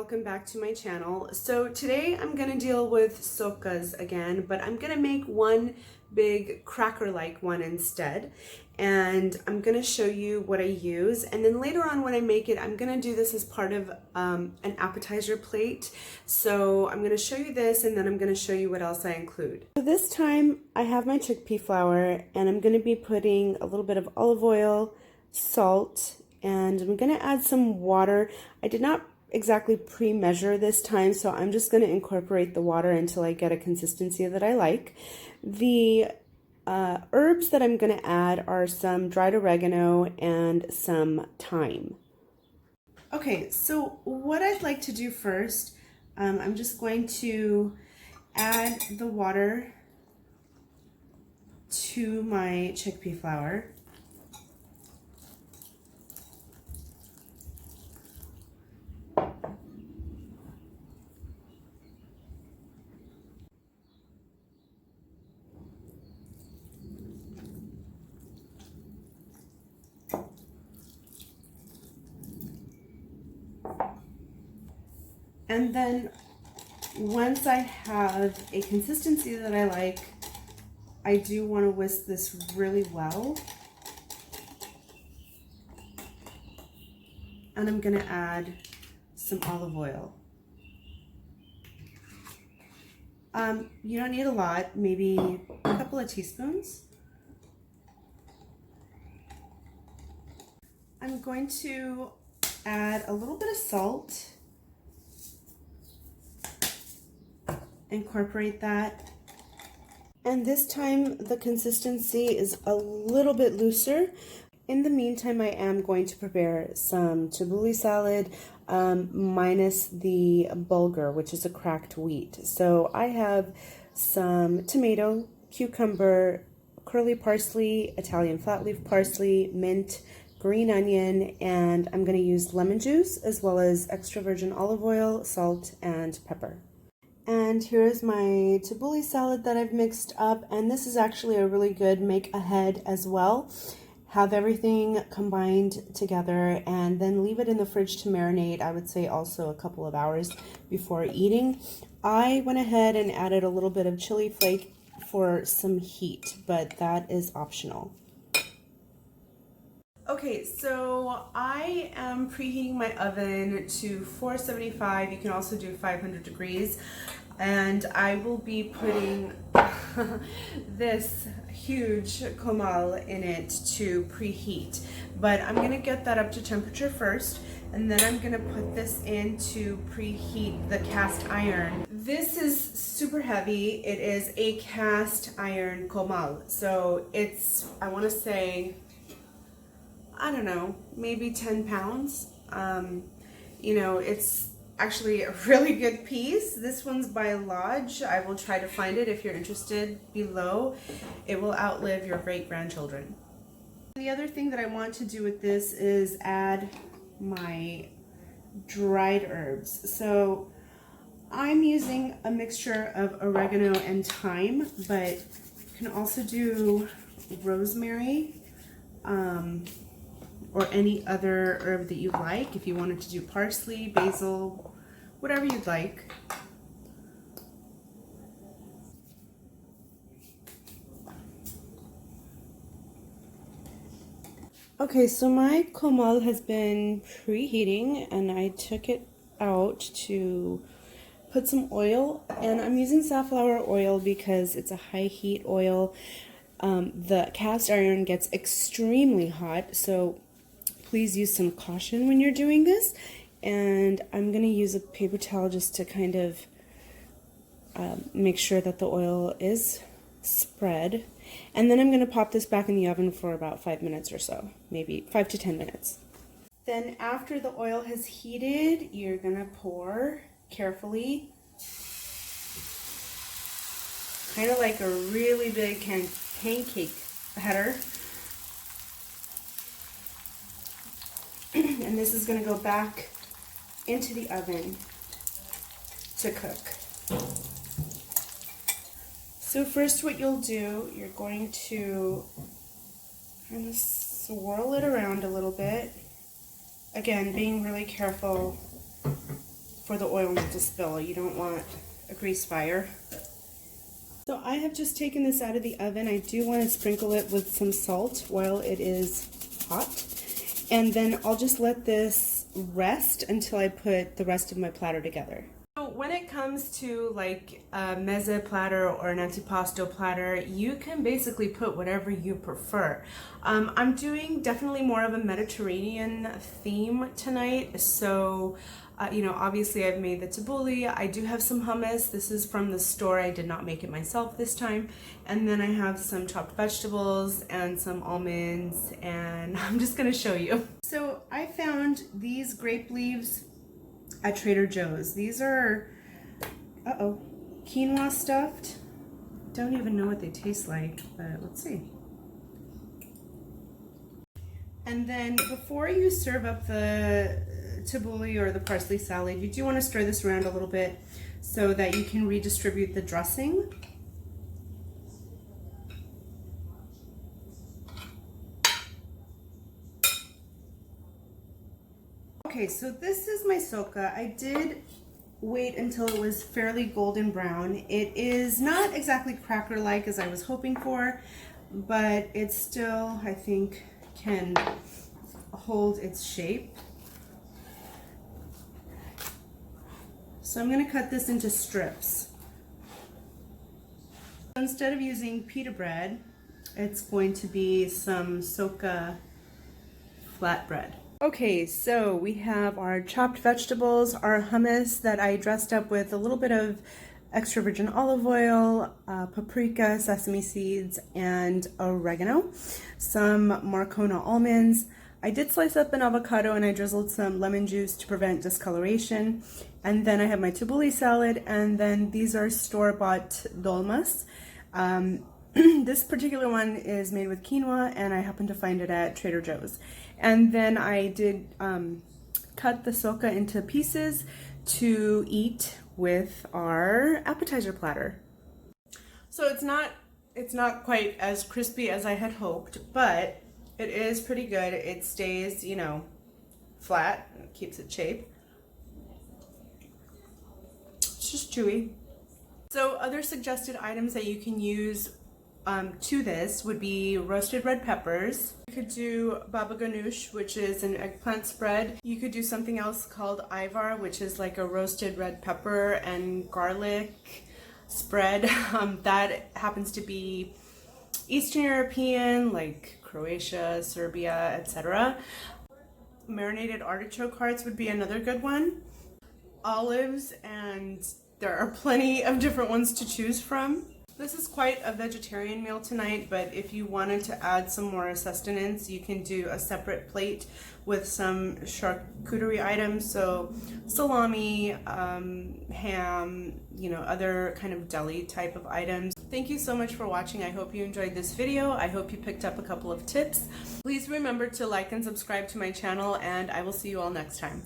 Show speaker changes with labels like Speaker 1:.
Speaker 1: welcome back to my channel. So today I'm gonna deal with soccas again, but I'm gonna make one big cracker-like one instead. And I'm gonna show you what I use. And then later on when I make it, I'm gonna do this as part of an appetizer plate. So I'm gonna show you this and then I'm gonna show you what else I include. So this time I have my chickpea flour and I'm gonna be putting a little bit of olive oil, salt, and I'm gonna add some water. I did not exactly pre-measure this time, so I'm just going to incorporate the water until I get a consistency that I like. The herbs that I'm going to add are some dried oregano and some thyme. Okay, so what I'd like to do first, I'm just going to add the water to my chickpea flour. And then once I have a consistency that I like, I do want to whisk this really well. And I'm going to add some olive oil. You don't need a lot, maybe a couple of teaspoons. I'm going to add a little bit of salt. Incorporate that. And this time the consistency is a little bit looser. In the meantime, I am going to prepare some tabbouleh salad minus the bulgur, which is a cracked wheat. So I have some tomato, cucumber, curly parsley, Italian flat leaf parsley, mint, green onion, and I'm going to use lemon juice as well as extra virgin olive oil, salt, and pepper. And here's my tabbouleh salad that I've mixed up, and this is actually a really good make ahead as well. Have everything combined together and then leave it in the fridge to marinate, I would say also a couple of hours before eating. I went ahead and added a little bit of chili flake for some heat, but that is optional. Okay, so I am preheating my oven to 475. You can also do 500 degrees. And I will be putting this huge comal in it to preheat. But I'm going to get that up to temperature first, and then I'm going to put this in to preheat the cast iron. This is super heavy. It is a cast iron comal. So it's, I want to say, I don't know, maybe 10 pounds. You know, it's actually a really good piece. This one's by Lodge. I will try to find it if you're interested below. It will outlive your great-grandchildren. The other thing that I want to do with this is add my dried herbs. So I'm using a mixture of oregano and thyme, but you can also do rosemary, or any other herb that you like. If you wanted to do parsley, basil, whatever you'd like. Okay, so my comal has been preheating and I took it out to put some oil, and I'm using safflower oil because it's a high heat oil. The cast iron gets extremely hot, so please use some caution when you're doing this. And I'm going to use a paper towel just to kind of make sure that the oil is spread. And then I'm going to pop this back in the oven for about 5 minutes or so, maybe 5 to 10 minutes. Then after the oil has heated, you're going to pour carefully, kind of like a really big pancake batter. And this is going to go back into the oven to cook. So first what you'll do, you're going to kind of swirl it around a little bit. Again, being really careful for the oil not to spill. You don't want a grease fire. So I have just taken this out of the oven. I do want to sprinkle it with some salt while it is hot. And then I'll just let this rest until I put the rest of my platter together. So when it comes to like a mezze platter or an antipasto platter, you can basically put whatever you prefer. I'm doing definitely more of a Mediterranean theme tonight. So, you know, obviously I've made the tabbouleh. I do have some hummus. This is from the store. I did not make it myself this time. And then I have some chopped vegetables and some almonds, and I'm just gonna show you. So I found these grape leaves at Trader Joe's. These are, quinoa stuffed. Don't even know what they taste like, but let's see. And then before you serve up the tabbouleh or the parsley salad, you do want to stir this around a little bit so that you can redistribute the dressing. Okay, so this is my socca. I did wait until it was fairly golden brown. It is not exactly cracker-like as I was hoping for, but it still, I think, can hold its shape. So I'm going to cut this into strips. Instead of using pita bread, it's going to be some socca flatbread. Okay, so we have our chopped vegetables, our hummus that I dressed up with a little bit of extra virgin olive oil, paprika, sesame seeds, and oregano, some Marcona almonds. I did slice up an avocado and I drizzled some lemon juice to prevent discoloration. And then I have my tabbouleh salad, and then these are store-bought dolmas. This particular one is made with quinoa, and I happened to find it at Trader Joe's. And then I did cut the socca into pieces to eat with our appetizer platter. So it's not quite as crispy as I had hoped, but it is pretty good. It stays, you know, flat, and keeps its shape. It's just chewy. So other suggested items that you can use to this would be roasted red peppers. You could do baba ganoush, which is an eggplant spread. You could do something else called ivar, which is like a roasted red pepper and garlic spread. That happens to be Eastern European, like Croatia, Serbia, etc. Marinated artichoke hearts would be another good one. Olives, and there are plenty of different ones to choose from. This is quite a vegetarian meal tonight, but if you wanted to add some more sustenance, you can do a separate plate with some charcuterie items, so salami, ham, you know, other kind of deli type of items. Thank you so much for watching. I hope you enjoyed this video. I hope you picked up a couple of tips. Please remember to like and subscribe to my channel, and I will see you all next time.